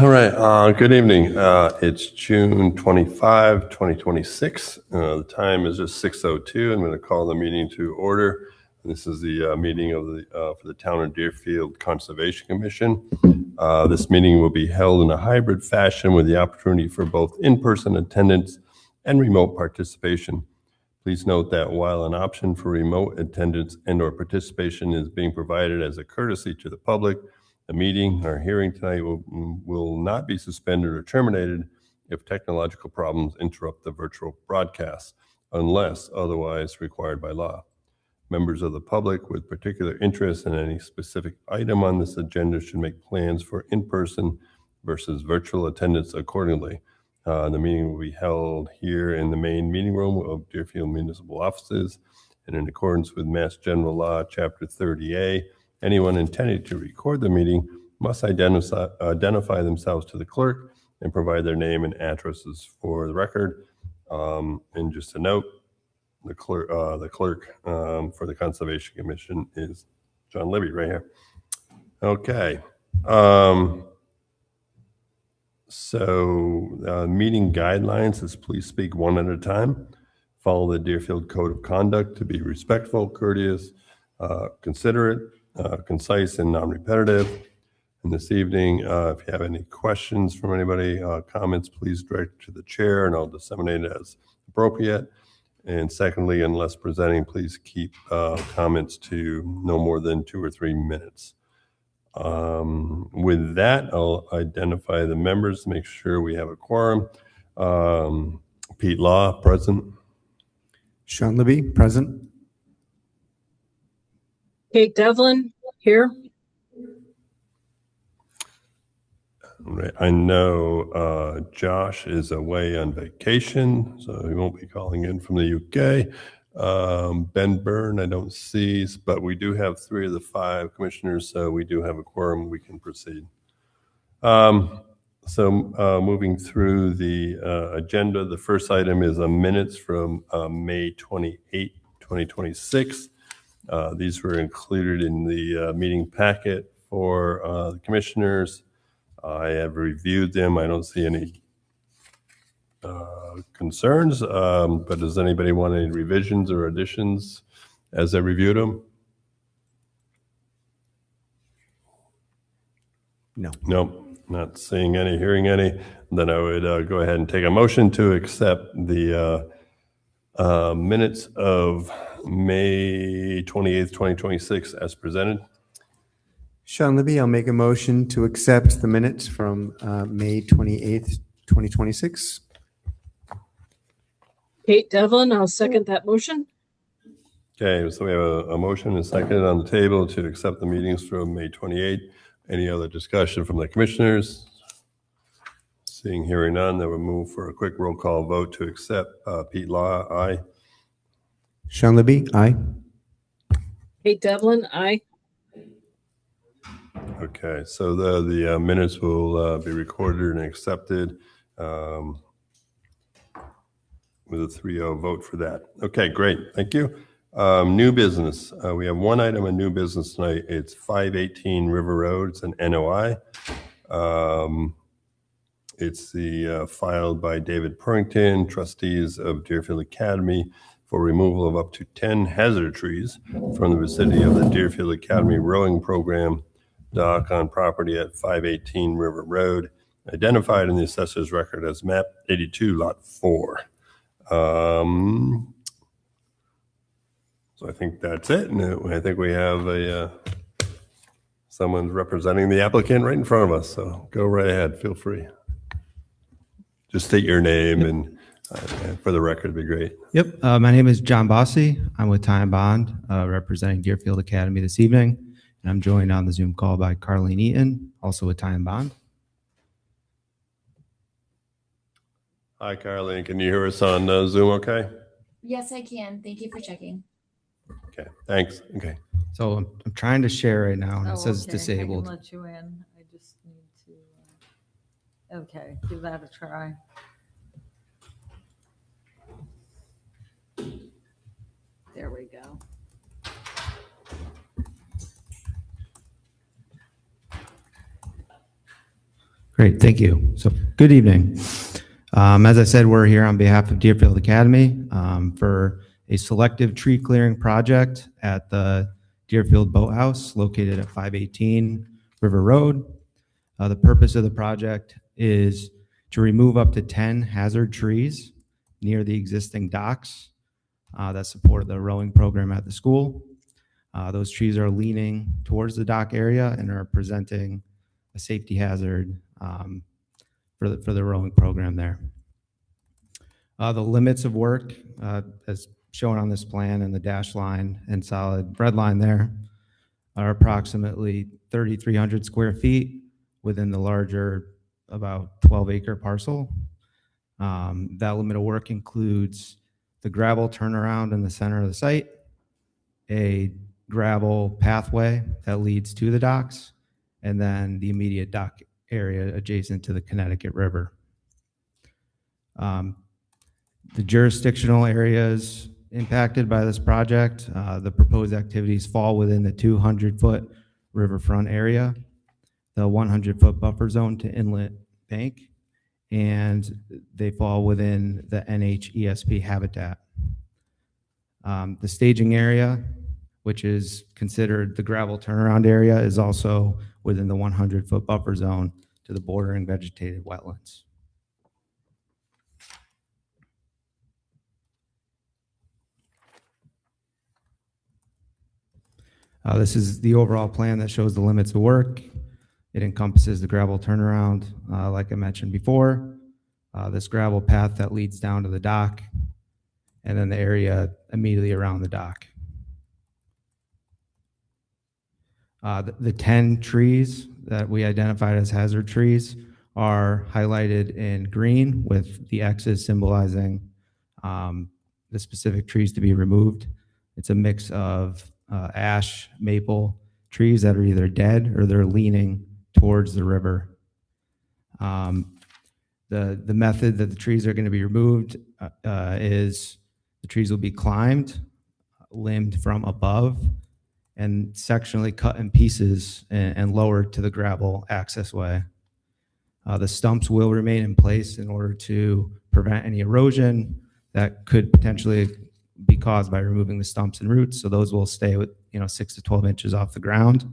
All right, good evening. It's June 25, 2026. The time is just 6:02. I'm going to call the meeting to order. This is the meeting of for the Town of Deerfield Conservation Commission. This meeting will be held in a hybrid fashion with the opportunity for both in-person attendance and remote participation. Please note that while an option for remote attendance and/or participation is being provided as a courtesy to the public, the meeting or hearing tonight will not be suspended or terminated if technological problems interrupt the virtual broadcast, unless otherwise required by law. Members of the public with particular interest in any specific item on this agenda should make plans for in-person versus virtual attendance accordingly. The meeting will be held here in the main meeting room of Deerfield Municipal Offices, and in accordance with Mass General Law, Chapter 30A, anyone intending to record the meeting must identify themselves to the clerk and provide their name and addresses for the record. And just a note, the clerk for the Conservation Commission is John Libby right here. Okay. Meeting guidelines is please speak one at a time. Follow the Deerfield Code of Conduct to be respectful, courteous, considerate, concise, and non-repetitive. And this evening, if you have any questions from anybody, comments, please direct to the chair and I'll disseminate it as appropriate. And secondly, unless presenting, please keep comments to no more than 2 or 3 minutes. With that, I'll identify the members to make sure we have a quorum. Pete Law, present. Sean Libby, present. Kate Devlin, here. Right. I know Josh is away on vacation, so he won't be calling in from the UK. Ben Byrne, I don't see, but we do have 3 of the 5 commissioners, so we do have a quorum. We can proceed. Moving through the agenda, the first item is minutes from May 28, 2026. These were included in the meeting packet for the commissioners. I have reviewed them. I don't see any concerns, but does anybody want any revisions or additions as I reviewed them? No, not seeing any, hearing any. Then I would go ahead and take a motion to accept the minutes of May 28th, 2026 as presented. Sean Libby, I'll make a motion to accept the minutes from May 28th, 2026. Kate Devlin, I'll second that motion. Okay, so we have a motion and a second on the table to accept the meetings from May 28th. Any other discussion from the commissioners? Seeing, hearing none, then we'll move for a quick roll call vote to accept. Pete Law, aye. Sean Libby, aye. Kate Devlin, aye. Okay, so the minutes will be recorded and accepted with a 3-0 vote for that. Okay, great, thank you. New business. We have one item of new business tonight. It's 518 River Road. It's an NOI. It's filed by David Purrington, trustees of Deerfield Academy, for removal of up to 10 hazard trees from the vicinity of the Deerfield Academy rowing program dock on property at 518 River Road, identified in the assessor's record as map 82, lot 4. So I think that's it. And I think we have someone representing the applicant right in front of us. So go right ahead. Feel free. Just state your name and for the record, it'd be great. Yep. My name is John Bossy. I'm with Time Bond, representing Deerfield Academy this evening. And I'm joined on the Zoom call by Carlene Eaton, also with Time Bond. Hi, Carlene. Can you hear us on Zoom okay? Yes, I can. Thank you for checking. Okay, thanks. Okay. So I'm trying to share right now, and it says okay. disabled. I can let you in. I just need to, okay, give that a try. There we go. Great, thank you. So, good evening. As I said, we're here on behalf of Deerfield Academy for a selective tree clearing project at the Deerfield Boathouse located at 518 River Road. The purpose of the project is to remove up to 10 hazard trees near the existing docks that support the rowing program at the school. Those trees are leaning towards the dock area and are presenting a safety hazard for the rowing program there. The limits of work, as shown on this plan in the dash line and solid red line there, are approximately 3,300 square feet within the larger about 12-acre parcel. That limit of work includes the gravel turnaround in the center of the site, a gravel pathway that leads to the docks, and then the immediate dock area adjacent to the Connecticut River. The jurisdictional areas impacted by this project, the proposed activities fall within the 200-foot riverfront area, the 100-foot buffer zone to inlet bank, and they fall within the NHESP habitat. The staging area, which is considered the gravel turnaround area, is also within the 100-foot buffer zone to the bordering vegetated wetlands. This is the overall plan that shows the limits of work. It encompasses the gravel turnaround, like I mentioned before, this gravel path that leads down to the dock, and then the area immediately around the dock. The 10 trees that we identified as hazard trees are highlighted in green with the X's symbolizing the specific trees to be removed. It's a mix of ash, maple trees that are either dead or they're leaning towards the river. The method that the trees are going to be removed is the trees will be climbed, limbed from above, and sectionally cut in pieces and lowered to the gravel access way. The stumps will remain in place in order to prevent any erosion that could potentially be caused by removing the stumps and roots. So those will stay with 6 to 12 inches off the ground.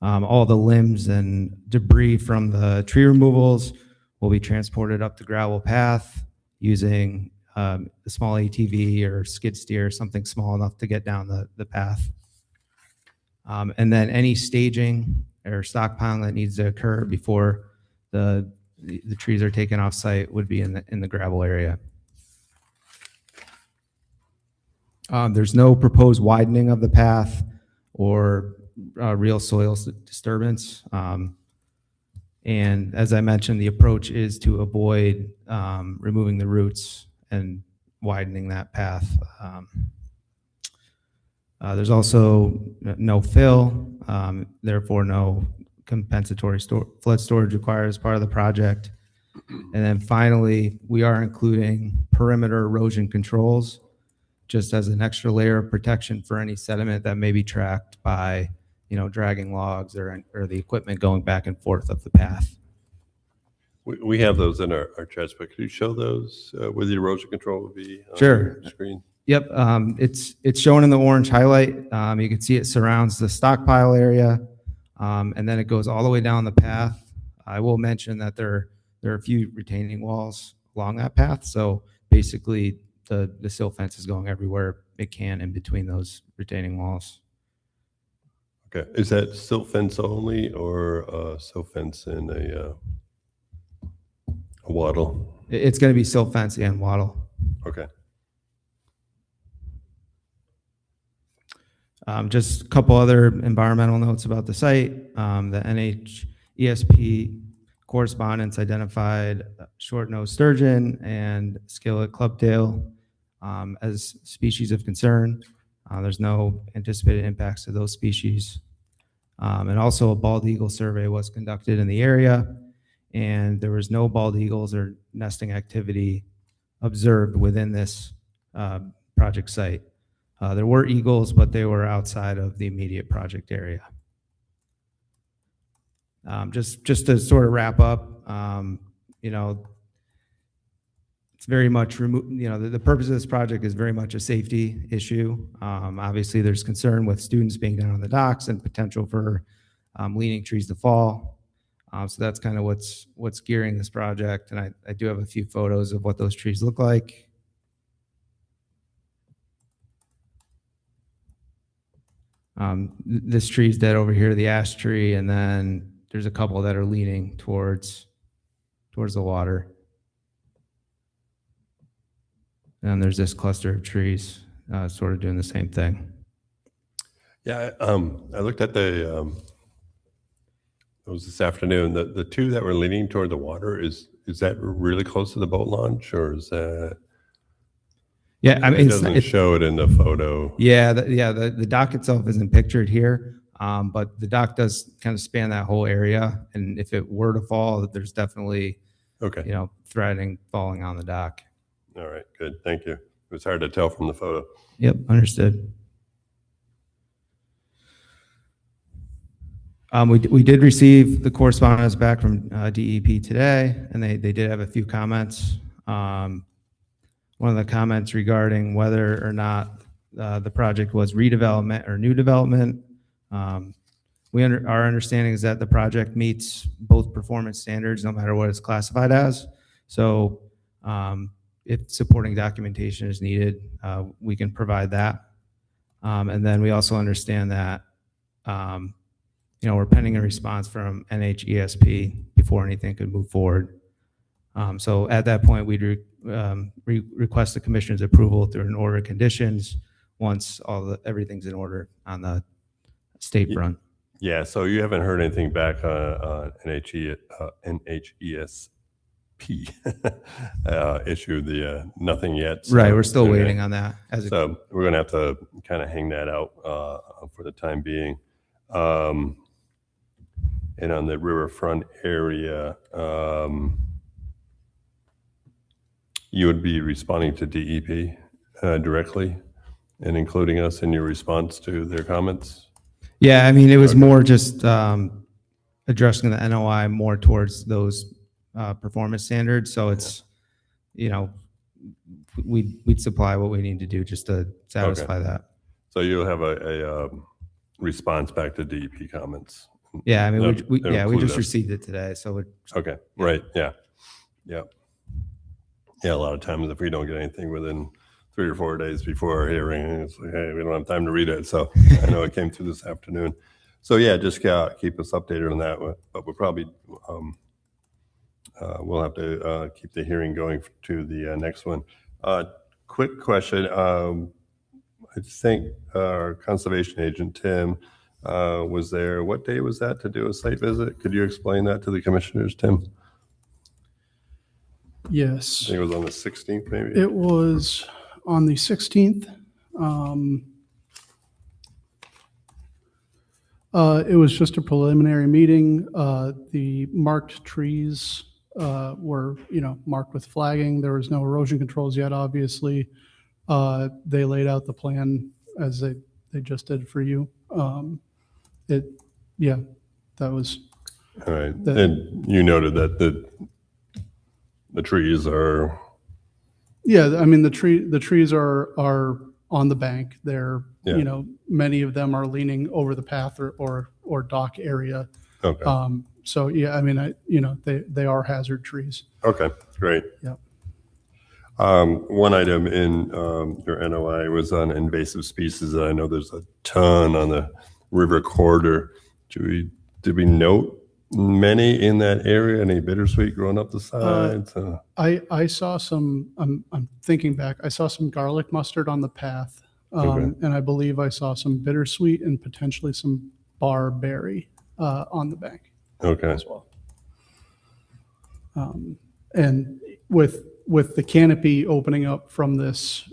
All the limbs and debris from the tree removals will be transported up the gravel path using a small ATV or skid steer, something small enough to get down the path. And then any staging or stockpiling that needs to occur before the trees are taken off site would be in the gravel area. There's no proposed widening of the path or real soil disturbance. And as I mentioned, the approach is to avoid removing the roots and widening that path. There's also no fill, therefore no compensatory flood storage required as part of the project. And then finally, we are including perimeter erosion controls just as an extra layer of protection for any sediment that may be tracked by dragging logs or the equipment going back and forth up the path. We have those in our charts, but could you show those where the erosion control would be on Sure. your screen? Yep, it's shown in the orange highlight. You can see it surrounds the stockpile area, and then it goes all the way down the path. I will mention that there are a few retaining walls along that path, so basically the silt fence is going everywhere it can in between those retaining walls. Okay, is that silt fence only or silt fence in a wattle? It's going to be silt fence and wattle. Okay. Just a couple other environmental notes about the site. The NHESP correspondence identified short-nosed sturgeon and skillet clubtail as species of concern. There's no anticipated impacts to those species. And also a bald eagle survey was conducted in the area, and there was no bald eagles or nesting activity observed within this project site. There were eagles, but they were outside of the immediate project area. Just to sort of wrap up, it's very much the purpose of this project is very much a safety issue. Obviously, there's concern with students being down on the docks and potential for leaning trees to fall. So that's kind of what's gearing this project. And I do have a few photos of what those trees look like. This tree's dead over here, the ash tree, and then there's a couple that are leaning towards the water. And there's this cluster of trees sort of doing the same thing. Yeah, I looked at it was this afternoon. The two that were leaning toward the water, is that really close to the boat launch, or is that? Yeah, I mean, It doesn't show it in the photo. Yeah, the dock itself isn't pictured here, but the dock does kind of span that whole area. And if it were to fall, there's definitely, Okay. threatening falling on the dock. All right, good. Thank you. It was hard to tell from the photo. Yep, understood. We did receive the correspondence back from DEP today, and they did have a few comments. One of the comments regarding whether or not the project was redevelopment or new development. Our understanding is that the project meets both performance standards, no matter what it's classified as. So if supporting documentation is needed, we can provide that. And then we also understand that we're pending a response from NHESP before anything could move forward. So at that point, we'd request the commission's approval through an order of conditions once everything's in order on the state front. Yeah, so you haven't heard anything back on NHESP issued the nothing yet. So, Right, we're still okay. waiting on that. So we're going to have to kind of hang that out for the time being. And on the riverfront area, you would be responding to DEP directly and including us in your response to their comments? Yeah, I mean, it was more just addressing the NOI more towards those performance standards. So it's, we'd supply what we need to do just to satisfy that. So you'll have a response back to DEP comments? Yeah, I mean, They'll we include just us. received it today, so Okay, right, yeah. Yeah, a lot of times if we don't get anything within 3 or 4 days before our hearing, it's like, hey, we don't have time to read it. So I know it came through this afternoon. So yeah, just keep us updated on that. But we'll probably, we'll have to keep the hearing going to the next one. Quick question. I think our conservation agent, Tim, was there. What day was that to do a site visit? Could you explain that to the commissioners, Tim? I Yes, think it was on the 16th, maybe? it was on the 16th. It was just a preliminary meeting. The marked trees were, marked with flagging. There was no erosion controls yet, obviously. They laid out the plan as they just did for you. That was. All right. And you noted that the trees are, Yeah, I mean, the trees are on the bank. They're, Yeah. Many of them are leaning over the path or dock area. okay. So yeah, I mean, they are hazard trees. Okay, great. Yep. One item in your NOI was on invasive species. I know there's a ton on the river corridor. Did we note many in that area? Any bittersweet growing up the sides? I saw some. I'm thinking back. I saw some garlic mustard on the path, and I believe I saw some bittersweet and potentially some barberry on the bank Okay. as well. And with the canopy opening up from this,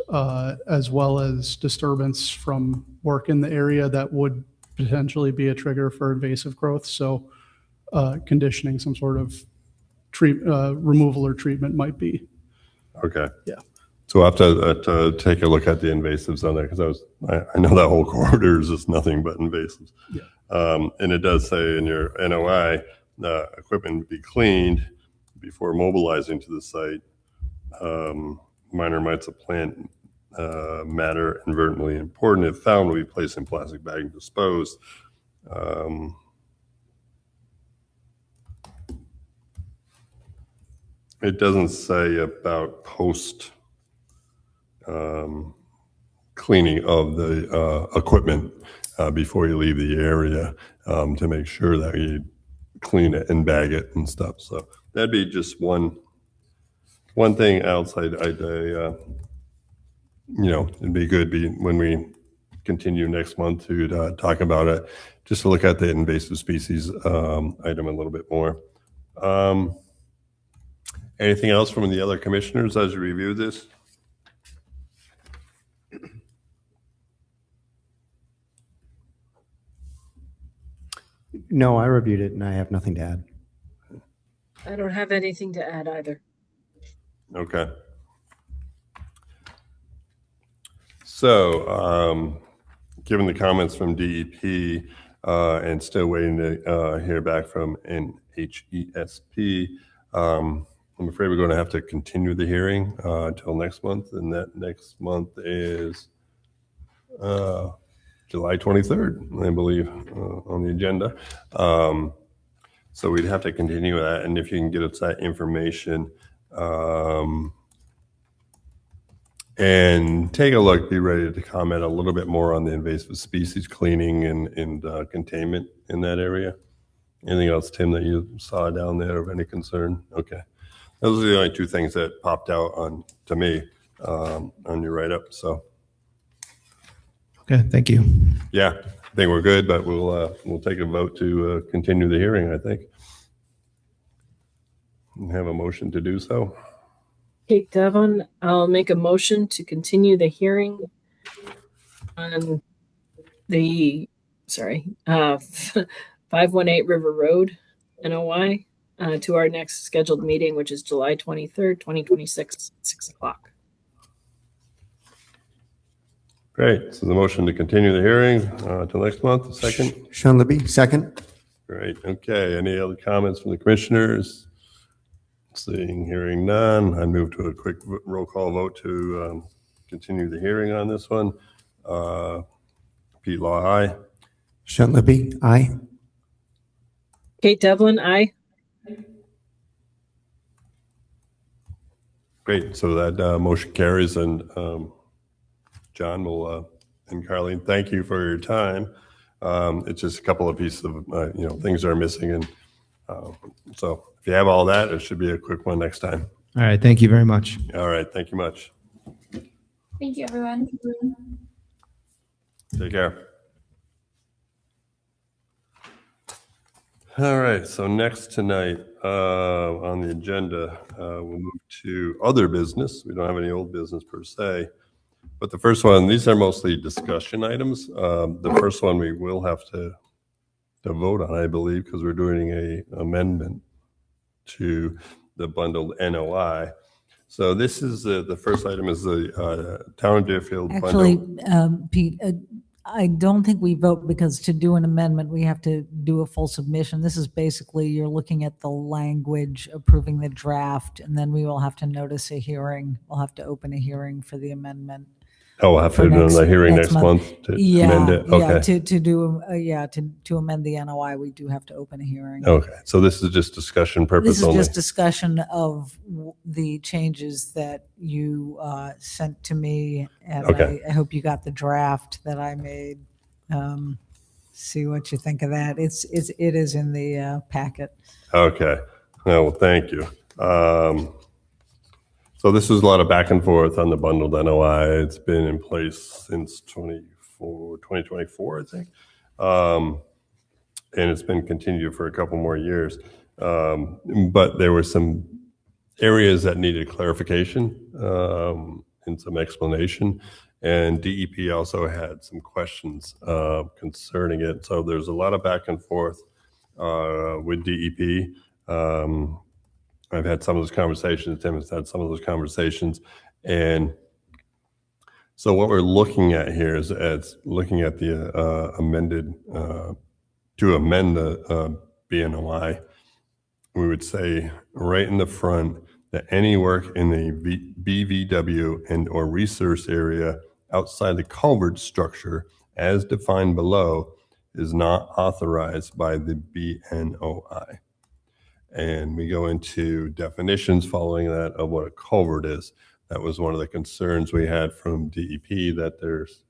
as well as disturbance from work in the area, that would potentially be a trigger for invasive growth. So conditioning some sort of removal or treatment might be. Okay. Yeah. So we'll have to take a look at the invasives on there because I know that whole corridor is just nothing but invasives. Yeah. And it does say in your NOI equipment be cleaned before mobilizing to the site. Minor amounts of plant matter inadvertently important if found will be placed in plastic bag and disposed. It doesn't say about post cleaning of the equipment before you leave the area to make sure that you clean it and bag it and stuff. So that'd be just one thing outside. It'd be good when we continue next month to talk about it, just to look at the invasive species item a little bit more. Anything else from the other commissioners as you review this? No, I reviewed it and I have nothing to add. I don't have anything to add either. Okay. So, given the comments from DEP and still waiting to hear back from NHESP, I'm afraid we're going to have to continue the hearing until next month, and that next month is July 23rd, I believe, on the agenda. So we'd have to continue that, and if you can get us that information and take a look, be ready to comment a little bit more on the invasive species cleaning and containment in that area. Anything else, Tim, that you saw down there of any concern? Okay. Those are the only two things that popped out to me on your write-up. So, Okay, thank you. yeah, I think we're good, but we'll take a vote to continue the hearing, I think. And have a motion to do so. Kate Devlin, I'll make a motion to continue the hearing on the, 518 River Road, NOI, to our next scheduled meeting, which is July 23rd, 2026, 6 o'clock. Great. So the motion to continue the hearing till next month, a second. Sean Libby, second. Great. Okay. Any other comments from the commissioners? Seeing, hearing none, I move to a quick roll call vote to continue the hearing on this one. Pete Law, aye. Sean Libby, aye. Kate Devlin, aye. Great. So that motion carries, and John will and Carleen, thank you for your time. It's just a couple of pieces of things are missing, and so if you have all that, it should be a quick one next time. All right, thank you very much. All right. Thank you much. Thank you, everyone. Take care. All right. So next tonight on the agenda, we'll move to other business. We don't have any old business per se, but the first one, these are mostly discussion items. The first one we will have to vote on, I believe, because we're doing a amendment to the bundled NOI. So this is the first item is the Town of Deerfield Actually, bundle. Pete, I don't think we vote because to do an amendment, we have to do a full submission. This is basically, you're looking at the language, approving the draft, and then we will have to notice a hearing. We'll have to open a hearing for the amendment. Oh, we'll have to do the hearing next month to amend it? Okay. To amend the NOI, we do have to open a hearing. Okay, so this is just discussion purpose This is only? just discussion of the changes that you sent to me, and Okay. I hope you got the draft that I made. See what you think of that. It is in the packet. Okay, well, thank you. So this is a lot of back and forth on the bundled NOI. It's been in place since 2024, I think. And it's been continued for a couple more years. But there were some areas that needed clarification and some explanation. And DEP also had some questions concerning it. So there's a lot of back and forth with DEP. I've had some of those conversations. Tim has had some of those conversations. And so what we're looking at here is looking at the amended, to amend the BNOI we would say right in the front that any work in the BVW and or resource area outside the culvert structure as defined below is not authorized by the BNOI. And we go into definitions following that of what a culvert is. That was one of the concerns we had from DEP, that there's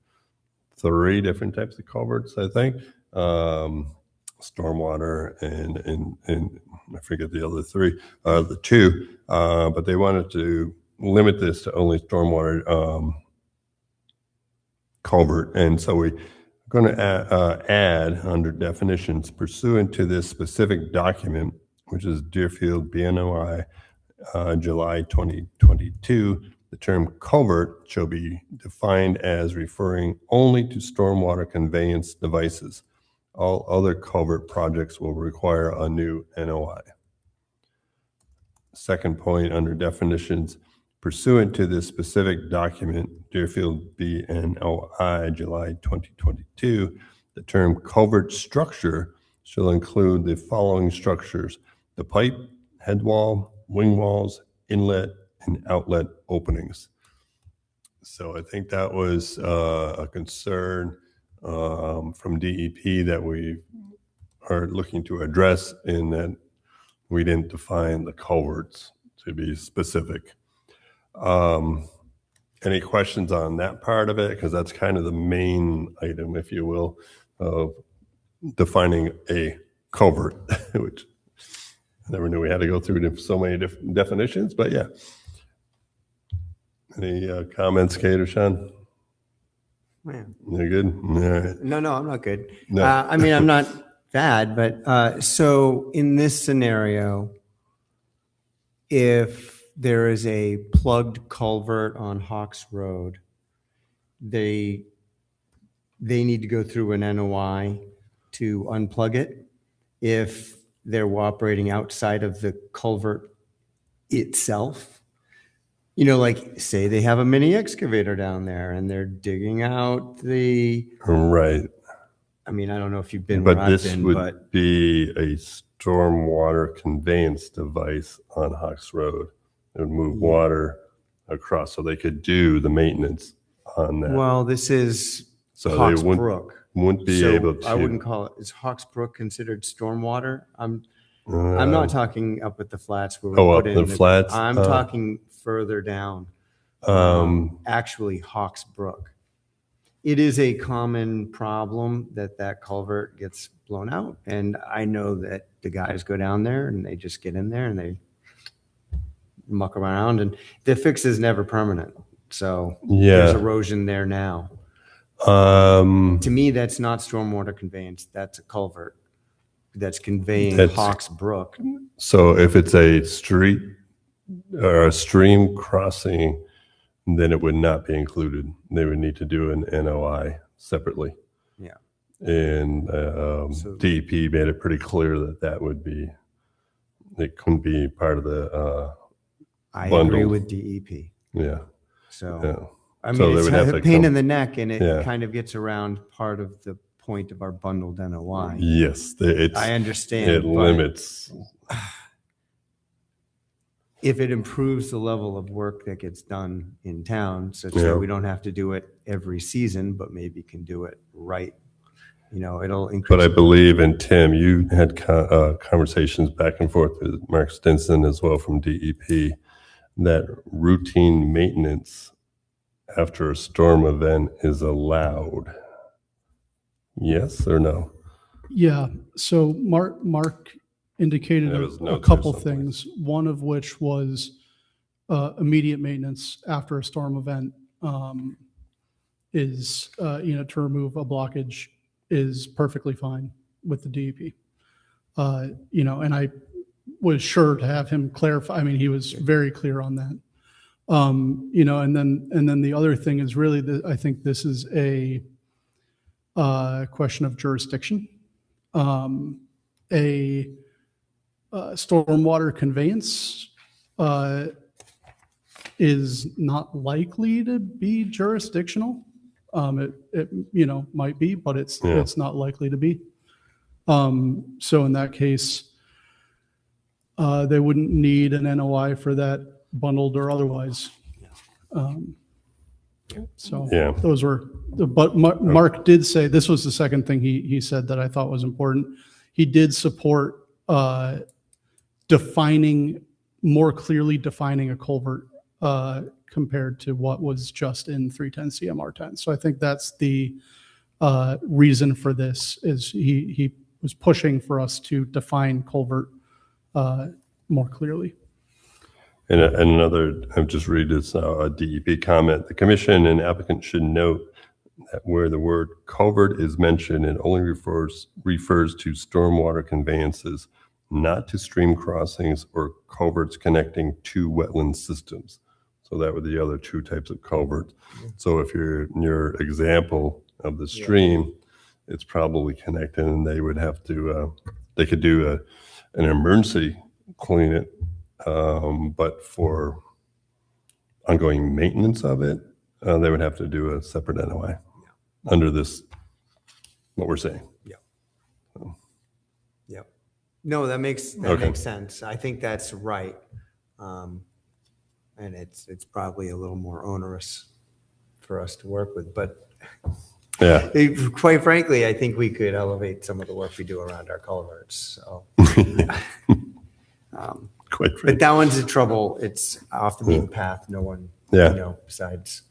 3 different types of culverts, I think. Stormwater and I forget the other 3, the 2, but they wanted to limit this to only stormwater culvert. And so we're going to add under definitions pursuant to this specific document, which is Deerfield BNOI, July 2022, the term culvert shall be defined as referring only to stormwater conveyance devices. All other culvert projects will require a new NOI. Second point under definitions, pursuant to this specific document, Deerfield BNOI, July 2022, the term culvert structure shall include the following structures: the pipe, head wall, wing walls, inlet, and outlet openings. So I think that was a concern from DEP that we are looking to address, in that we didn't define the culverts to be specific. Any questions on that part of it? Because that's kind of the main item, if you will, of defining a culvert, which I never knew we had to go through so many different definitions, but yeah. Any comments, Kate or Sean? Man. You're good? All right. No, I'm not good. No. I mean, I'm not bad, but so in this scenario, if there is a plugged culvert on Hawks Road, they need to go through an NOI to unplug it. If they're operating outside of the culvert itself, you know, like say they have a mini excavator down there and they're digging out the, Right. I mean, I don't know if you've been where But I've this been, would but be a stormwater conveyance device on Hawks Road. It would move water across so they could do the maintenance on that. well, this is So they Hawks wouldn't- Brook. Wouldn't be So able to. I wouldn't call it, is Hawks Brook considered stormwater? I'm not talking up at the flats where we Oh, put up in the flats? I'm talking further down. Actually, Hawks Brook. It is a common problem that culvert gets blown out. And I know that the guys go down there and they just get in there and they muck around, and the fix is never permanent. So there's Yeah. erosion there now. Um, To me, that's not stormwater conveyance. That's a culvert that's conveying That's- Hawks Brook. so if it's a street or a stream crossing, then it would not be included. They would need to do an NOI separately. Yeah. And So- DEP made it pretty clear that that would be, it couldn't be part of the, I agree Bundled. with DEP. yeah. So, Yeah. I So mean, they it's would have a to pain come- in the neck, and it Yeah. kind of gets around part of the point of our bundled NOI. Yes, it's, I understand. it but limits. if it improves the level of work that gets done in town, such Yeah. that we don't have to do it every season, but maybe can do it right, you know, it'll increase. But I believe, and Tim, you had conversations back and forth with Mark Stinson as well from DEP, that routine maintenance after a storm event is allowed. Yes or no? Yeah, so Mark indicated There was a notes or couple something. things, one of which was immediate maintenance after a storm event is, to remove a blockage is perfectly fine with the DEP. And I was sure to have him clarify, I mean, he was very clear on that. And then the other thing is really, I think this is a question of jurisdiction. A stormwater conveyance is not likely to be jurisdictional. It might be, but it's not likely to be. So in that case, they wouldn't need an NOI for that, bundled or otherwise. So Yeah. those were, but Mark did say, this was the second thing he said that I thought was important. He did support more clearly defining a culvert compared to what was just in 310 CMR 10. So I think that's the reason for this, is he was pushing for us to define culvert more clearly. And another, I've just read this, a DEP comment. The commission and applicant should note that where the word culvert is mentioned, it only refers to stormwater conveyances, not to stream crossings or culverts connecting two wetland systems. So that were the other two types of culverts. So if you're in your example of the stream, it's probably connected, and they would have to, they could do an emergency clean it, but for ongoing maintenance of it, they would have to do a separate NOI under this, what we're saying. Yep. No, that makes sense. I think that's right. And it's probably a little more onerous for us to work with, but Yeah. quite frankly, I think we could elevate some of the work we do around our culverts. So, Quite but frankly. that one's in trouble. It's off the beaten path. No one, Yeah. besides,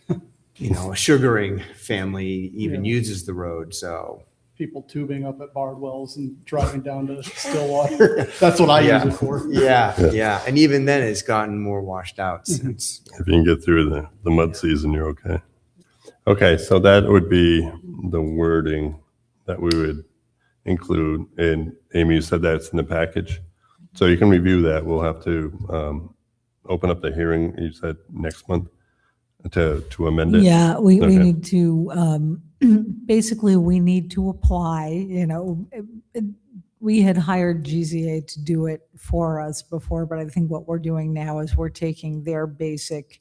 a sugaring family even uses the road. So People tubing up at Bardwell's and driving down to Stillwater. That's what I use it for. yeah. And even then it's gotten more washed out since. If you can get through the mud season, you're okay. Okay, so that would be the wording that we would include. And Amy, you said that's in the package. So you can review that. We'll have to open up the hearing, you said next month, to amend it. Yeah, we Okay. need to, basically, we need to apply, we had hired GZA to do it for us before, but I think what we're doing now is we're taking their basic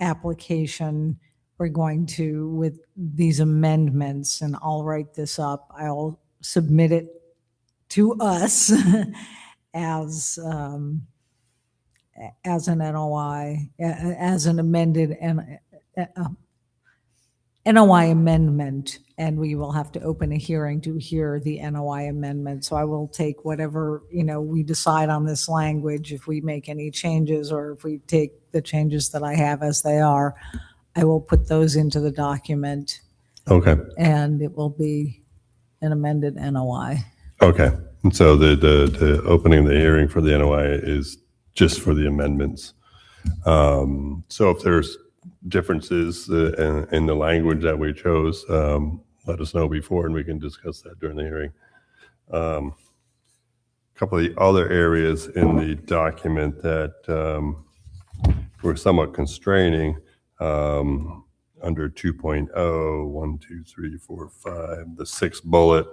application. We're going to, with these amendments, and I'll write this up, I'll submit it to us as an NOI, as an amended NOI amendment, and we will have to open a hearing to hear the NOI amendment. So I will take whatever, we decide on this language, if we make any changes, or if we take the changes that I have as they are, I will put those into the document, Okay. and it will be an amended NOI. Okay. And so the opening of the hearing for the NOI is just for the amendments. So if there's differences in the language that we chose, let us know before, and we can discuss that during the hearing. A couple of the other areas in the document that were somewhat constraining, under 2.0, 1, 2, 3, 4, 5, the sixth bullet,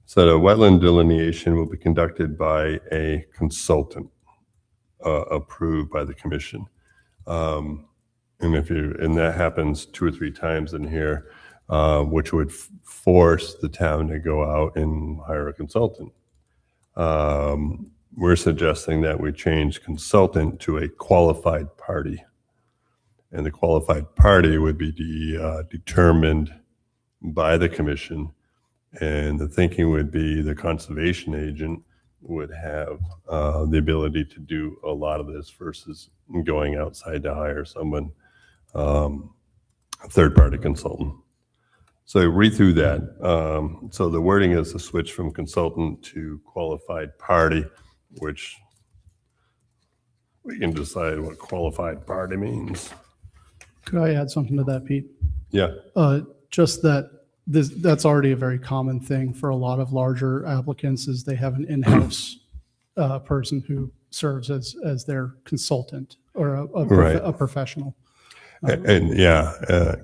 said a wetland delineation will be conducted by a consultant approved by the commission. And that happens 2 or 3 times in here, which would force the town to go out and hire a consultant. We're suggesting that we change consultant to a qualified party. And the qualified party would be determined by the commission. And the thinking would be the conservation agent would have the ability to do a lot of this versus going outside to hire someone, a third-party consultant. So read through that. So the wording is a switch from consultant to qualified party, which we can decide what qualified party means. Could I add something to that, Pete? Yeah. Just that that's already a very common thing for a lot of larger applicants, is they have an in-house person who serves as their consultant or a professional. And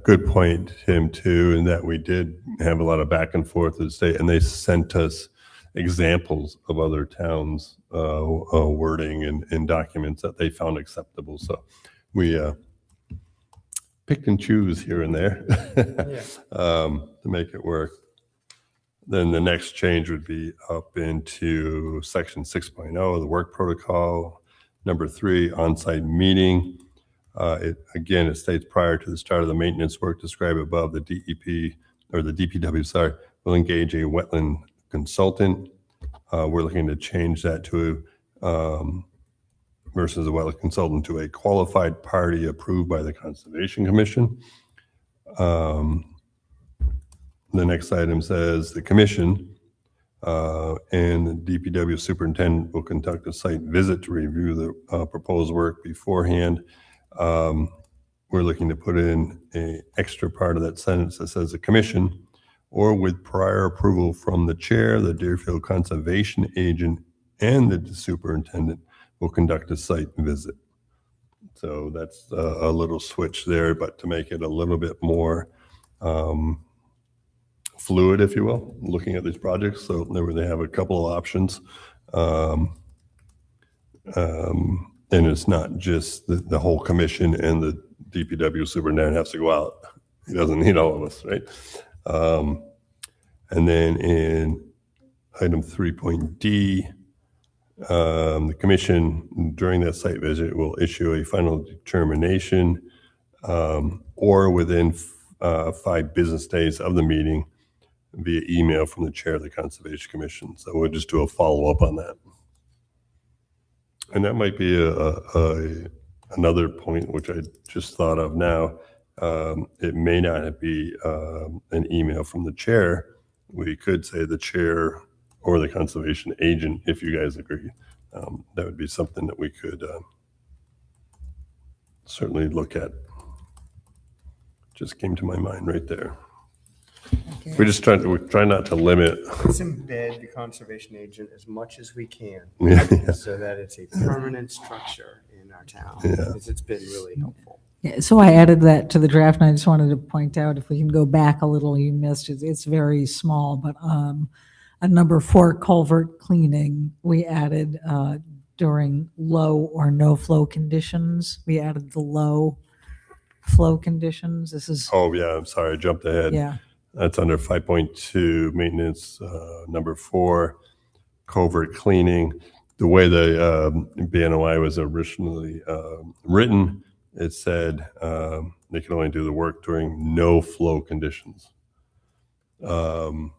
good point, Tim, too, in that we did have a lot of back and forth with the state, and they sent us examples of other towns' wording and documents that they found acceptable. So we pick and choose here and there to make it work. Then the next change would be up into section 6.0, the work protocol. Number 3, on-site meeting. It states prior to the start of the maintenance work described above, the DEP or the DPW, will engage a wetland consultant. We're looking to change that to versus a wetland consultant to a qualified party approved by the Conservation Commission. The next item says the commission and the DPW superintendent will conduct a site visit to review the proposed work beforehand. We're looking to put in an extra part of that sentence that says the commission, or with prior approval from the chair, the Deerfield Conservation Agent, and the superintendent will conduct a site visit. So that's a little switch there, but to make it a little bit more fluid, if you will, looking at these projects. So they have a couple of options. And it's not just the whole commission and the DPW superintendent has to go out. He doesn't need all of us, right? And then in item 3.D, the commission during that site visit will issue a final determination or within 5 business days of the meeting via email from the chair of the Conservation Commission. So we'll just do a follow-up on that. And that might be another point which I just thought of now. It may not be an email from the chair. We could say the chair or the conservation agent, if you guys agree. That would be something that we could certainly look at. Just came to my mind right there. Okay. We try not to limit. Let's embed the conservation agent as much as we can Yeah. so that it's a permanent structure in our town. Yeah. Because it's been really helpful. Yeah, so I added that to the draft, and I just wanted to point out, if we can go back a little, you missed it. It's very small, but a number 4 culvert cleaning, we added during low or no flow conditions. We added the low flow conditions. This is, Oh, yeah, I'm sorry, I jumped ahead. yeah. That's under 5.2, maintenance, number 4, culvert cleaning. The way the BNOI was originally written, it said they can only do the work during no flow conditions. And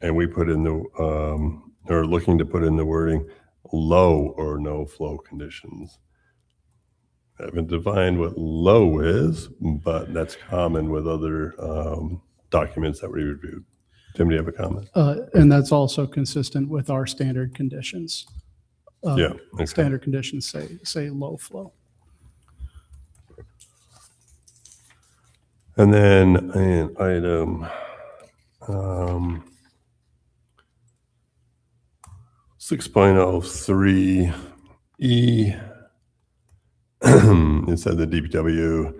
we put in or looking to put in the wording, low or no flow conditions. I haven't defined what low is, but that's common with other documents that we reviewed. Tim, do you have a comment? And that's also consistent with our standard conditions. Yeah. Okay. Standard conditions say low flow. And then in item 6.03E, it said the DPW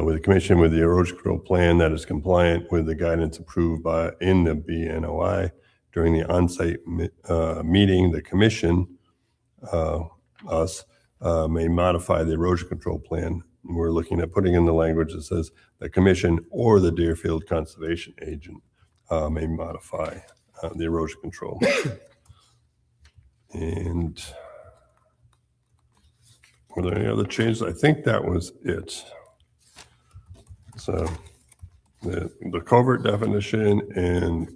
with the commission with the erosion control plan that is compliant with the guidance approved in the BNOI during the on-site meeting, the commission, may modify the erosion control plan. We're looking at putting in the language that says the commission or the Deerfield Conservation Agent may modify the erosion control. And were there any other changes? I think that was it. So the culvert definition and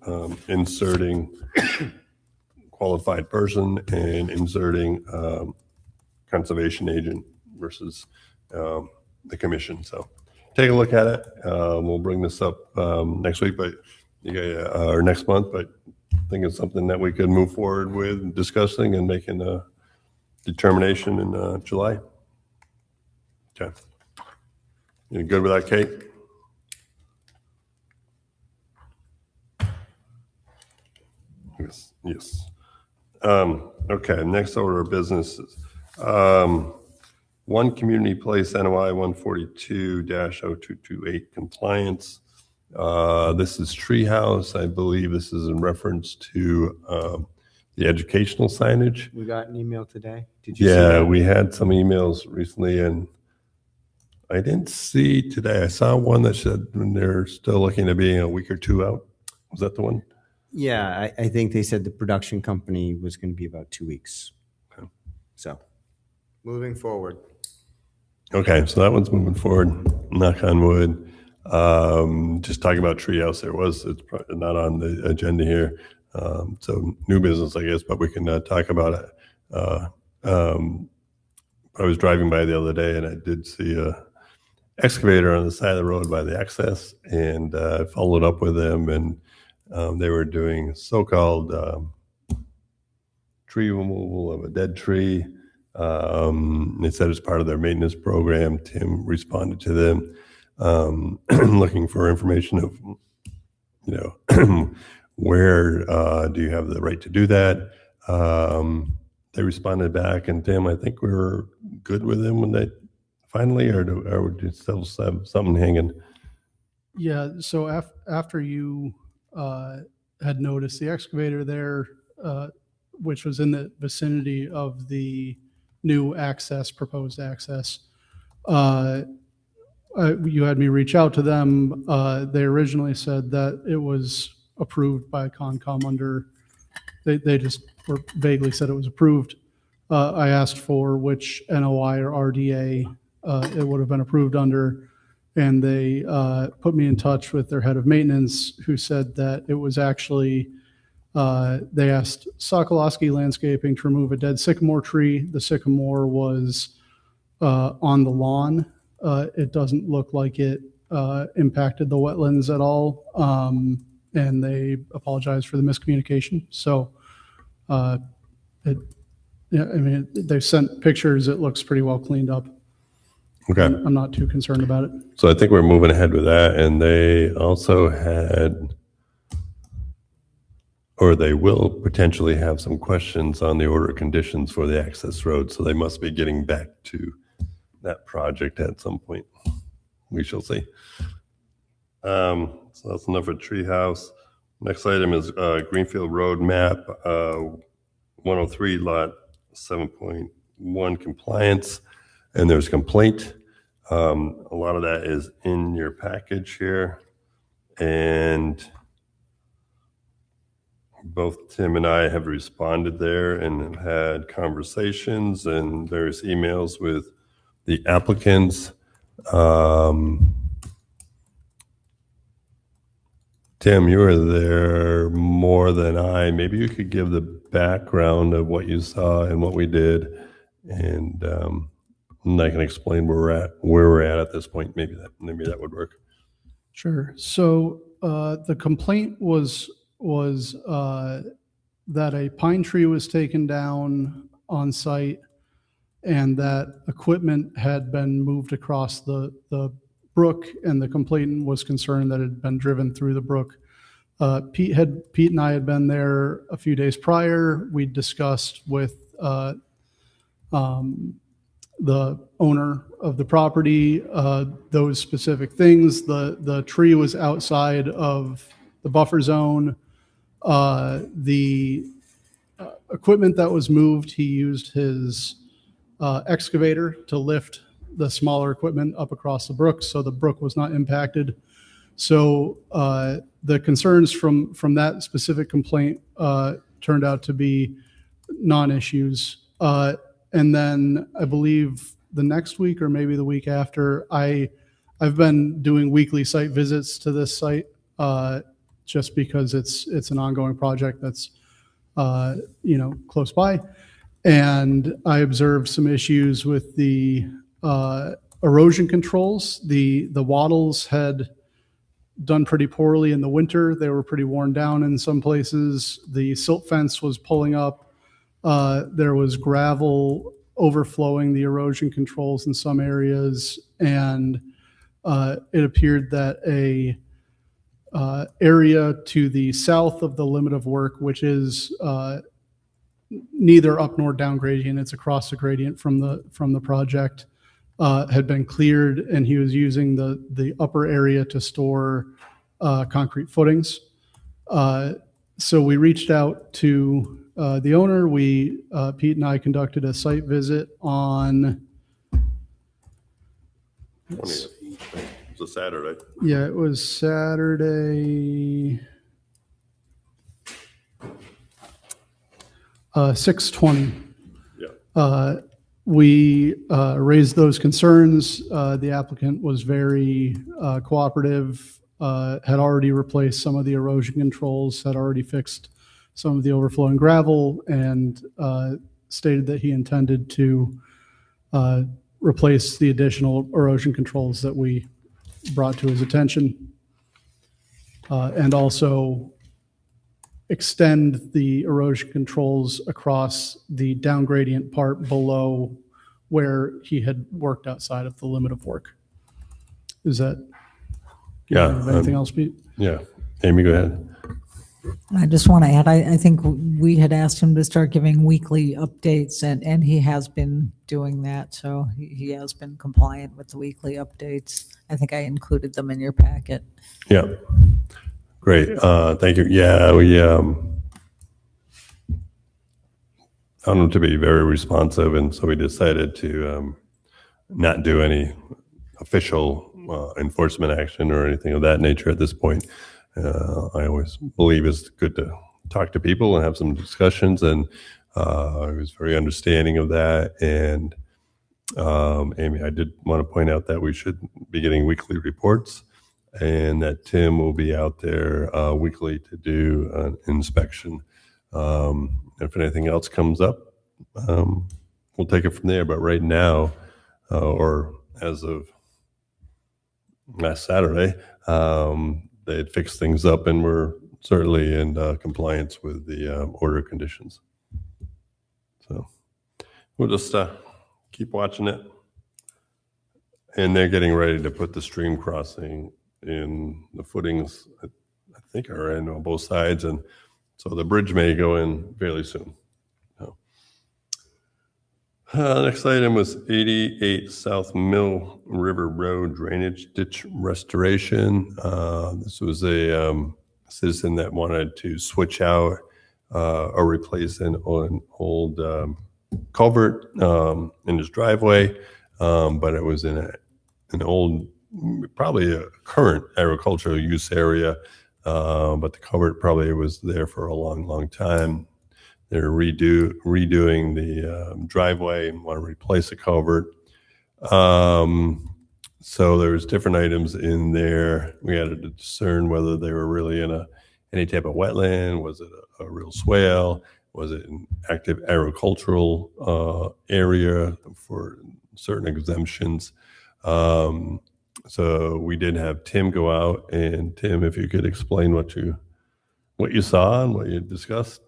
inserting qualified person and inserting conservation agent versus the commission. So take a look at it. We'll bring this up next week, but or next month. But I think it's something that we could move forward with discussing and making a determination in July. Okay. You good with that, Kate? Yes. Yes. Okay. Next order of business is One Community Place NOI 142-0228 compliance. This is Treehouse. I believe this is in reference to the educational signage. We got an email today. Did you see Yeah, that? we had some emails recently, and I didn't see today. I saw one that said they're still looking to be a week or two out. Was that the one? Yeah, I think they said the production company was going to be about 2 weeks. Okay. So, moving forward. Okay, so that one's moving forward, knock on wood. Just talking about Treehouse, it's probably not on the agenda here. So new business, I guess, but we can talk about it. I was driving by the other day and I did see a excavator on the side of the road by the access, and I followed up with them, and they were doing so-called tree removal of a dead tree. They said it's part of their maintenance program. Tim responded to them looking for information of, where do you have the right to do that? They responded back, and Tim, I think we were good with them when they finally, or do you still have something hanging? Yeah, so after you had noticed the excavator there, which was in the vicinity of the new access, proposed access, you had me reach out to them. They originally said that it was approved by Concom under, they just were vaguely said it was approved. I asked for which NOI or RDA it would have been approved under, and they put me in touch with their head of maintenance, who said that it was actually, they asked Sokolowski Landscaping to remove a dead sycamore tree. The sycamore was on the lawn. It doesn't look like it impacted the wetlands at all, and they apologize for the miscommunication. So, yeah, I mean, they've sent pictures. It looks pretty well cleaned up. Okay. I'm not too concerned about it. So I think we're moving ahead with that. And they also had, or they will potentially have some questions on the order of conditions for the access road. So they must be getting back to that project at some point. We shall see. So that's enough for Treehouse. Next item is Greenfield Road map, 103 lot 7.1 compliance. And there's complaint. A lot of that is in your package here. And both Tim and I have responded there and have had conversations and various emails with the applicants. Tim, you were there more than I. Maybe you could give the background of what you saw and what we did, and I can explain where we're at this point. Maybe that would work. Sure. So the complaint was that a pine tree was taken down on site, and that equipment had been moved across the brook, and the complainant was concerned that it had been driven through the brook. Pete and I had been there a few days prior. We discussed with the owner of the property those specific things. The tree was outside of the buffer zone. The equipment that was moved, he used his excavator to lift the smaller equipment up across the brook, so the brook was not impacted. So the concerns from that specific complaint turned out to be non-issues. And then I believe the next week or maybe the week after, I've been doing weekly site visits to this site just because it's an ongoing project that's close by. And I observed some issues with the erosion controls. The wattles had done pretty poorly in the winter. They were pretty worn down in some places. The silt fence was pulling up. There was gravel overflowing the erosion controls in some areas, and it appeared that a area to the south of the limit of work, which is neither up nor down gradient, it's across the gradient from the project, had been cleared, and he was using the upper area to store concrete footings. So we reached out to the owner. Pete and I conducted a site visit on. 20th. It was a Saturday. Yeah, it was Saturday. 620. Yeah. We raised those concerns. The applicant was very cooperative, had already replaced some of the erosion controls, had already fixed some of the overflowing gravel, and stated that he intended to replace the additional erosion controls that we brought to his attention, and also extend the erosion controls across the down gradient part below where he had worked outside of the limit of work. Is that? Yeah, Anything else, Pete? Yeah. Amy, go ahead. I just want to add, I think we had asked him to start giving weekly updates, and he has been doing that. So he has been compliant with the weekly updates. I think I included them in your packet. Yeah. Great. Thank you. Yeah, we found him to be very responsive, and so we decided to not do any official enforcement action or anything of that nature at this point. I always believe it's good to talk to people and have some discussions, and I was very understanding of that. And Amy, I did want to point out that we should be getting weekly reports, and that Tim will be out there weekly to do an inspection. If anything else comes up, we'll take it from there. But right now, or as of last Saturday, they had fixed things up and were certainly in compliance with the order conditions. So we'll just keep watching it. And they're getting ready to put the stream crossing in. The footings, I think, are in on both sides, and so the bridge may go in fairly soon. Next item was 88 South Mill River Road drainage ditch restoration. This was a citizen that wanted to switch out or replace an old culvert in his driveway, but it was in an old, probably a current agricultural use area, but the culvert probably was there for a long, long time. They're redoing the driveway and want to replace the culvert. So there's different items in there. We had to discern whether they were really in any type of wetland. Was it a real swale? Was it an active agricultural area for certain exemptions? So we did have Tim go out, and Tim, if you could explain what you saw and what you discussed.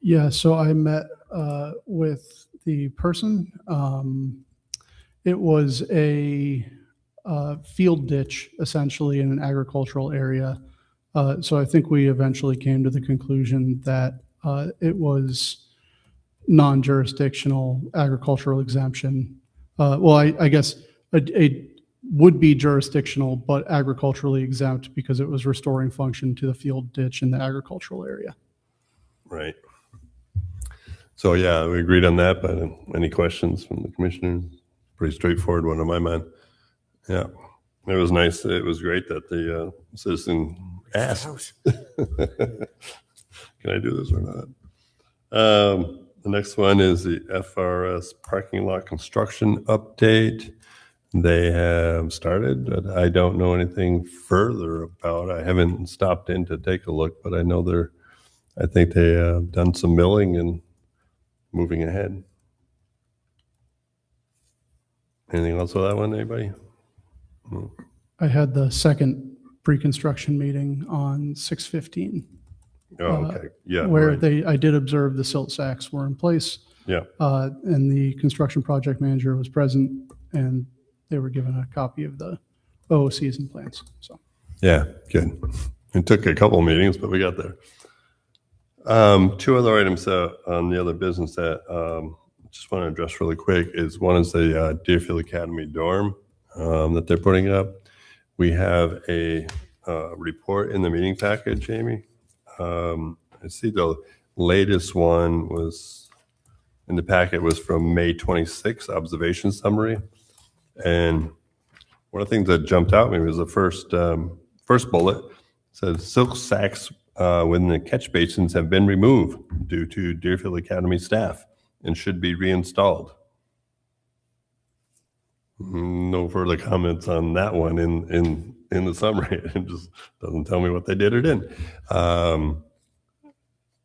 Yeah, so I met with the person. It was a field ditch, essentially, in an agricultural area. So I think we eventually came to the conclusion that it was non-jurisdictional agricultural exemption. Well, I guess it would be jurisdictional, but agriculturally exempt because it was restoring function to the field ditch in the agricultural area. Right. So yeah, we agreed on that, but any questions from the commissioners? Pretty straightforward one in my mind. Yeah, it was nice. It was great that the citizen asked, can I do this or not? The next one is the FRS parking lot construction update. They have started, but I don't know anything further about it. I haven't stopped in to take a look, but I know I think they have done some milling and moving ahead. Anything else with that one, anybody? I had the second pre-construction meeting on 6/15. Oh, okay. Yeah. Where right. I did observe the silt sacks were in place. Yeah. And the construction project manager was present, and they were given a copy of the OOCs and plans. So. Yeah, good. It took a couple of meetings, but we got there. Two other items on the other business that just want to address really quick is one is the Deerfield Academy dorm that they're putting up. We have a report in the meeting package, Jamie. I see the latest one was in the packet was from May 26th, observation summary. And one of the things that jumped out at me was the first bullet. It says silk sacks within the catch basins have been removed due to Deerfield Academy staff and should be reinstalled. No further comments on that one in the summary. It just doesn't tell me what they did or didn't.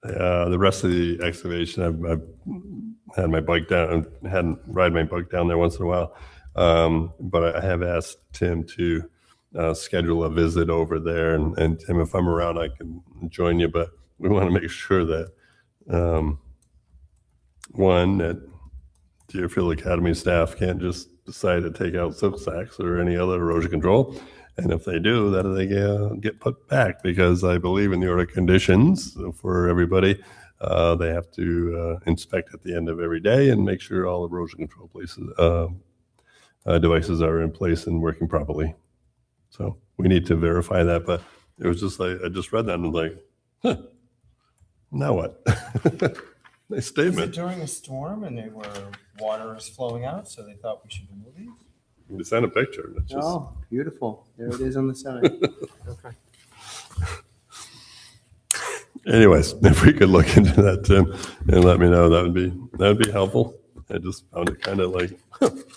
The rest of the excavation, I've had my bike down, hadn't ride my bike down there once in a while. But I have asked Tim to schedule a visit over there. And Tim, if I'm around, I can join you. But we want to make sure that, one, that Deerfield Academy staff can't just decide to take out silk sacks or any other erosion control. And if they do, that they get put back, because I believe in the order of conditions for everybody. They have to inspect at the end of every day and make sure all erosion control devices are in place and working properly. So we need to verify that. But it was just like, I just read that and was like, huh, now what? Nice Was it statement. during a storm and water is flowing out, so they thought we should remove these? You sent a picture. It's just, Oh, beautiful. There it is on the side. Okay. anyways, if we could look into that, Tim, and let me know, that would be helpful. I just found it kind of like,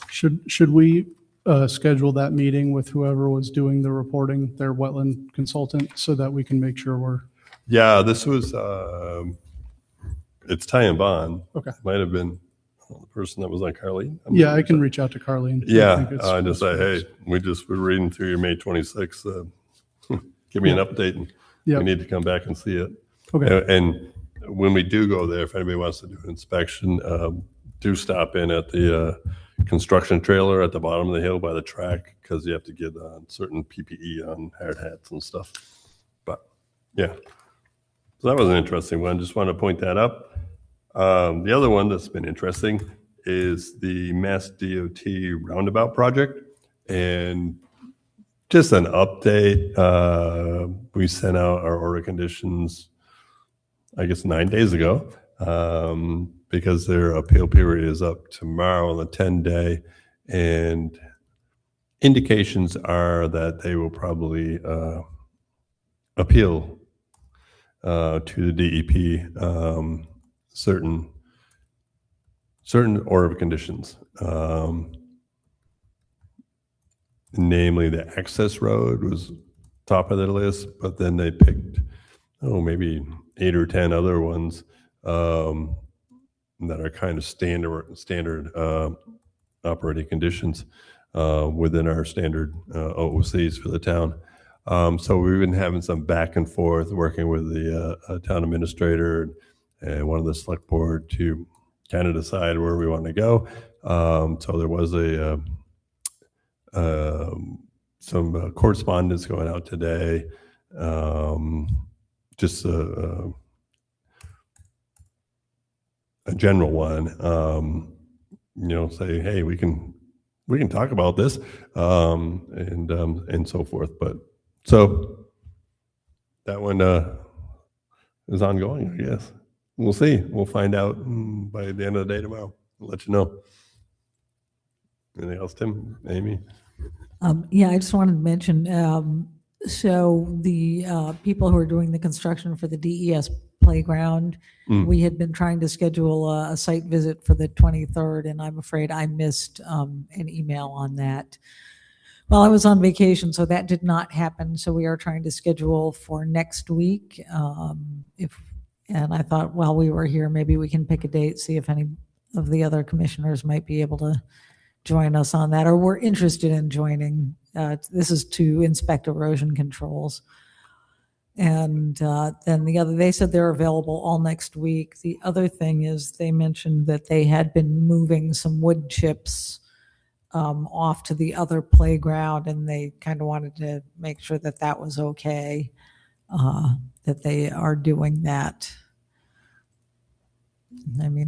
Should we schedule that meeting with whoever was doing the reporting, their wetland consultant, so that we can make sure we're, yeah, this was, it's Ty and Bond. Okay. Might have been the person that was on Carly. yeah, I can reach out to Carly. Yeah, I just say, hey, we're reading through your May 26th. Give me an update, and Yeah. we need to come back and see it. Okay, And when we do go there, if anybody wants to do an inspection, do stop in at the construction trailer at the bottom of the hill by the track, because you have to get certain PPE on hard hats and stuff. But yeah, so that was an interesting one. Just want to point that up. The other one that's been interesting is the Mass DOT roundabout project. And just an update, we sent out our order conditions, I guess 9 days ago, because their appeal period is up tomorrow on the 10-day, and indications are that they will probably appeal to the DEP certain order of conditions, namely the access road was top of their list, but then they picked maybe 8 or 10 other ones that are kind of standard operating conditions within our standard OOCs for the town. So we've been having some back and forth, working with the town administrator and one of the select board to kind of decide where we want to go. So there was some correspondence going out today, just a general one, say, hey, we can talk about this, and so forth. But so that one is ongoing, I guess. We'll see. We'll find out by the end of the day tomorrow. I'll let you know. Anything else, Tim? Amy? Yeah, I just wanted to mention, so the people who are doing the construction for the DES playground, we had been trying to schedule a site visit for the 23rd, and I'm afraid I missed an email on that. Well, I was on vacation, so that did not happen. So we are trying to schedule for next week. And I thought, while we were here, maybe we can pick a date, see if any of the other commissioners might be able to join us on that, or we're interested in joining. This is to inspect erosion controls. And then they said they're available all next week. The other thing is they mentioned that they had been moving some wood chips off to the other playground, and they kind of wanted to make sure that that was okay, that they are doing that. I mean,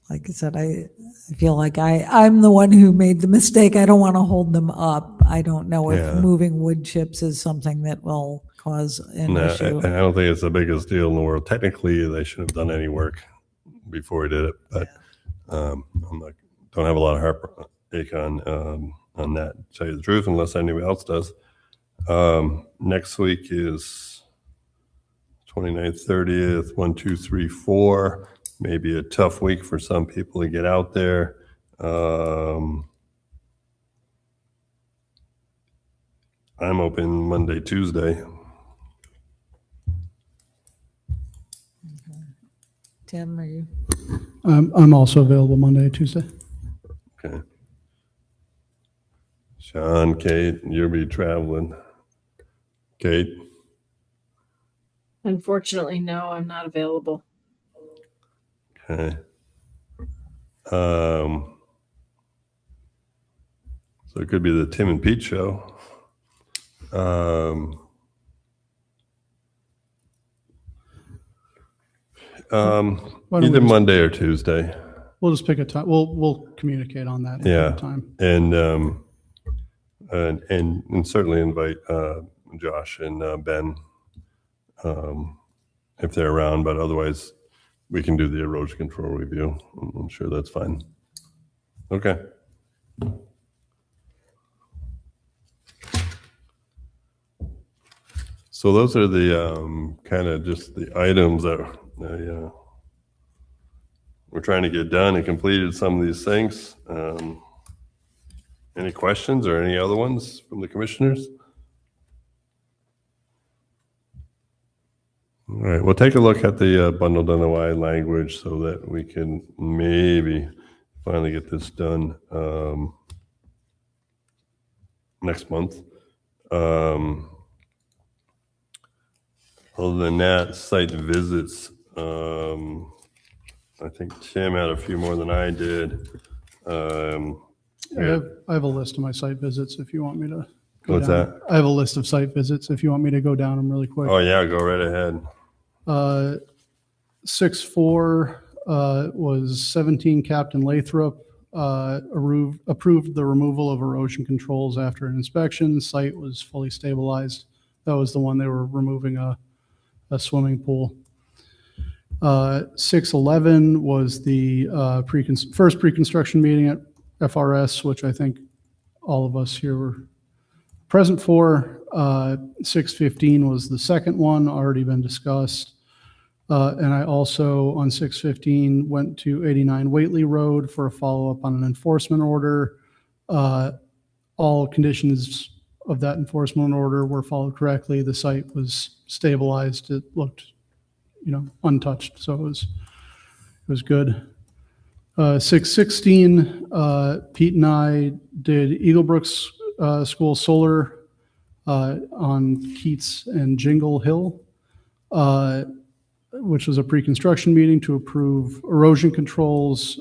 like I said, I feel like I'm the one who made the mistake. I don't want to hold them up. I don't know if moving wood chips is something that will cause an issue. I don't think it's the biggest deal in the world. Technically, they shouldn't have done any work before we did it, but don't have a lot of heartache on that, to tell you the truth, unless anybody else does. Next week is 29th, 30th, 1, 2, 3, 4. Maybe a tough week for some people to get out there. I'm open Monday, Tuesday. Tim, are you? I'm also available Monday, Tuesday. Okay. Sean, Kate, you'll be traveling. Kate? Unfortunately, no, I'm not available. Okay. So it could be the Tim and Pete show. Why don't we Either just- Monday or Tuesday. We'll just pick a time. We'll communicate on that. Yeah. Time. And certainly invite Josh and Ben if they're around, but otherwise we can do the erosion control review. I'm sure that's fine. Okay. So those are the kind of just the items that we're trying to get done and completed some of these things. Any questions or any other ones from the commissioners? All right, we'll take a look at the bundled NOI language so that we can maybe finally get this done next month. Other than that, site visits, I think Tim had a few more than I did. I have a list of my site visits if you want me to go What's down. that? I have a list of site visits if you want me to go down them really quick. Oh, yeah, go right ahead. 6-4 was 17 Captain Lathrop. Approved the removal of erosion controls after an inspection. The site was fully stabilized. That was the one they were removing a swimming pool. 6-11 was the first pre-construction meeting at FRS, which I think all of us here were present for. 6-15 was the second one, already been discussed. And I also, on 6-15, went to 89 Whately Road for a follow-up on an enforcement order. All conditions of that enforcement order were followed correctly. The site was stabilized. It looked, untouched, so it was good. 6-16, Pete and I did Eagle Brooks School Solar on Keats and Jingle Hill, which was a pre-construction meeting to approve erosion controls.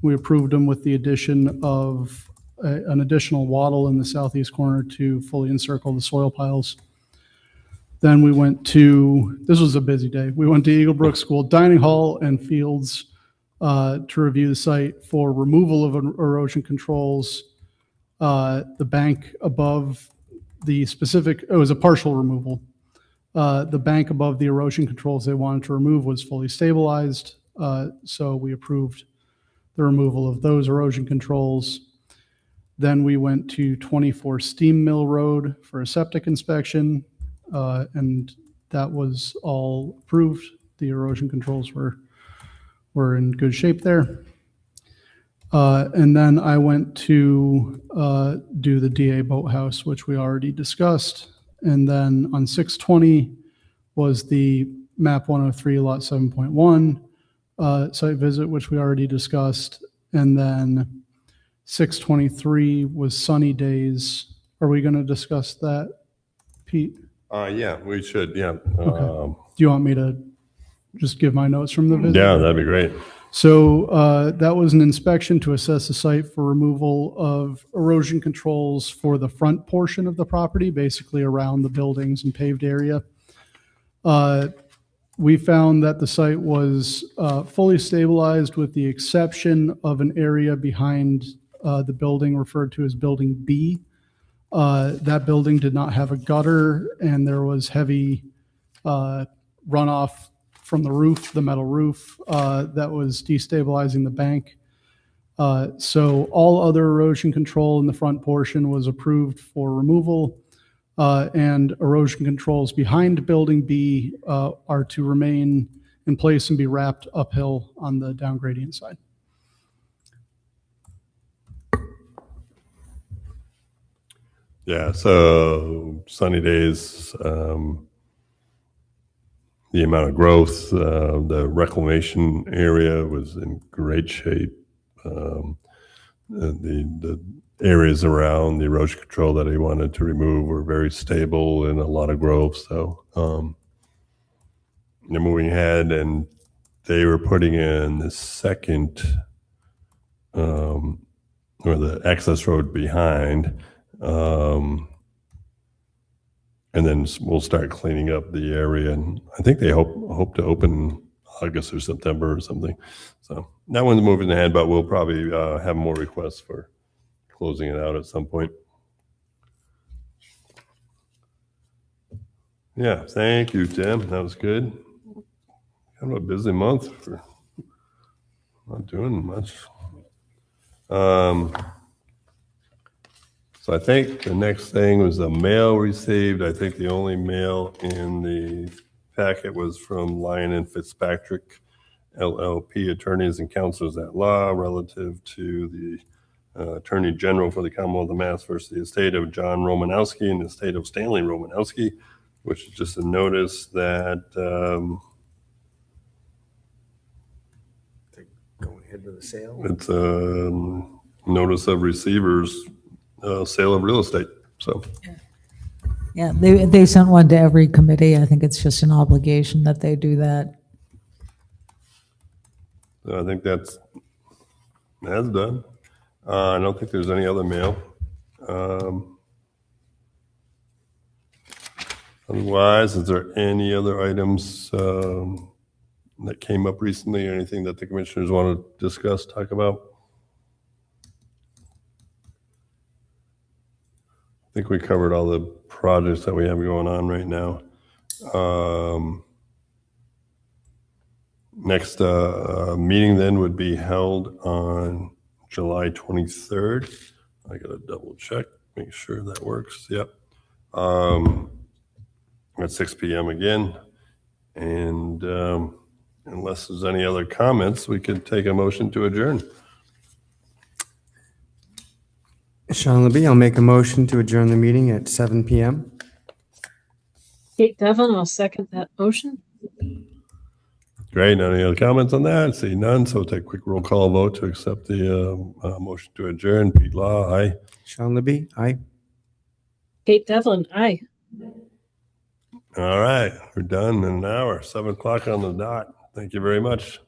We approved them with the addition of an additional wattle in the southeast corner to fully encircle the soil piles. Then we went to, this was a busy day, we went to Eagle Brook School Dining Hall and Fields to review the site for removal of erosion controls. The bank above the specific, it was a partial removal. The bank above the erosion controls they wanted to remove was fully stabilized, so we approved the removal of those erosion controls. Then we went to 24 Steam Mill Road for a septic inspection, and that was all approved. The erosion controls were in good shape there. And then I went to do the DA Boathouse, which we already discussed. And then on 6-20 was the map 103 lot 7.1 site visit, which we already discussed. And then 6-23 was Sunny Days. Are we going to discuss that, Pete? Yeah, we should, yeah. Do you want me to just give my notes from the visit? Yeah, that'd be great. So that was an inspection to assess the site for removal of erosion controls for the front portion of the property, basically around the buildings and paved area. We found that the site was fully stabilized with the exception of an area behind the building referred to as Building B. That building did not have a gutter, and there was heavy runoff from the roof, the metal roof, that was destabilizing the bank. So all other erosion control in the front portion was approved for removal. and erosion controls behind Building B are to remain in place and be wrapped uphill on the down gradient side. Yeah, so sunny days, the amount of growth, the reclamation area was in great shape. The areas around the erosion control that he wanted to remove were very stable and a lot of growth. So they're moving ahead, and they were putting in the second or the access road behind. And then we'll start cleaning up the area, and I think they hope to open August or September or something. So that one's moving ahead, but we'll probably have more requests for closing it out at some point. Yeah, thank you, Tim. That was good. Kind of a busy month for not doing much. So I think the next thing was a mail received. I think the only mail in the packet was from Lyon and Fitzpatrick, LLP, attorneys and counselors at law, relative to the Attorney General for the Commonwealth of Mass versus the estate of John Romanowski and the estate of Stanley Romanowski, which is just a notice that Going ahead with the sale. it's a notice of receivers, sale of real estate. So Yeah, they sent one to every committee. I think it's just an obligation that they do that. I think that's done. I don't think there's any other mail. Otherwise, is there any other items that came up recently, or anything that the commissioners want to discuss, talk about? I think we covered all the projects that we have going on right now. Next meeting then would be held on July 23rd. I got to double check, make sure that works. Yep. At 6 p.m. again. And unless there's any other comments, we could take a motion to adjourn. Sean Libby, I'll make a motion to adjourn the meeting at 7 p.m. Kate Devlin, I'll second that motion. Great. Any other comments on that? See none. So we'll take a quick roll call vote to accept the motion to adjourn. Pete Law, aye. Sean Libby, aye. Kate Devlin, aye. All right. We're done in an hour, 7 o'clock on the dot. Thank you very much.